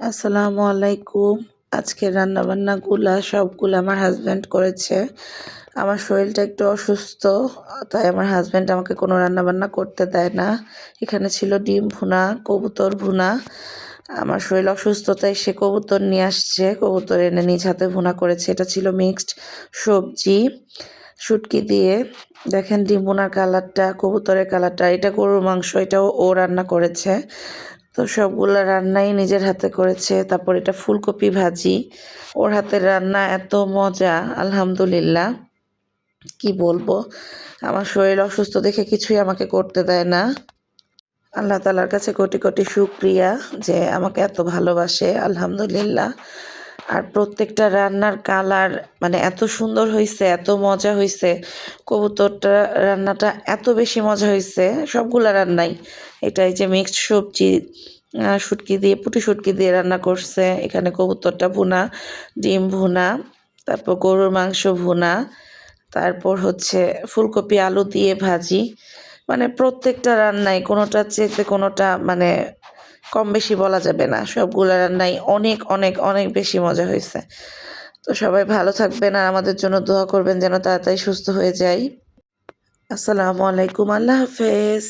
আসসালামু আলাইকুম। আজকে রান্নাবান্নাগুলা সবগুলা আমার হাসব্যান্ড করেছে। আমার শরীরটা একটু অসুস্থ। তাই আমার হাসব্যান্ড আমাকে কোনো রান্নাবান্না করতে দেয় না। এখানে ছিল ডিম ভুনা, কবুতর ভুনা। আমার শরীর অসুস্থ তাই সে কবুতর নিয়ে আসছে। কবুতর এনে নিজ হাতে ভুনা করেছে। এটা ছিল মিক্সড সবজি, শুটকি দিয়ে। দেখেন ডিম ভুনার কালারটা, কবুতরের কালারটা। এটা গরুর মাংস, এটাও ও রান্না করেছে। তো সবগুলা রান্নাই নিজের হাতে করেছে। তারপর এটা ফুলকপি ভাজি। ওর হাতের রান্না এত মজা, আলহামদুলিল্লাহ। কি বলবো, আমার শরীর অসুস্থ দেখে কিছুই আমাকে করতে দেয় না। আল্লাহ তাআলার কাছে কোটি কোটি শুকরিয়া যে আমাকে এত ভালোবাসে, আলহামদুলিল্লাহ। আর প্রত্যেকটা রান্নার কালার মানে এত সুন্দর হইছে, এত মজা হইছে। কবুতরটা রান্নাটা এত বেশি মজা হইছে, সবগুলা রান্নাই। এটা এই যে মিক্সড সবজি, শুটকি দিয়ে, পুঁটি শুটকি দিয়ে রান্না করছে। এখানে কবুতরটা ভুনা, ডিম ভুনা, তারপর গরুর মাংস ভুনা, তারপর হচ্ছে ফুলকপি আলু দিয়ে ভাজি। মানে প্রত্যেকটা রান্নাই কোনোটার চাইতে কোনোটা মানে কম বেশি বলা যাবে না। সবগুলা রান্নাই অনেক অনেক অনেক বেশি মজা হয়েছে। তো সবাই ভালো থাকবেন আর আমাদের জন্য দোয়া করবেন যেন তাড়াতাড়ি সুস্থ হয়ে যাই। আসসালামু আলাইকুম, আল্লাহ হাফেজ।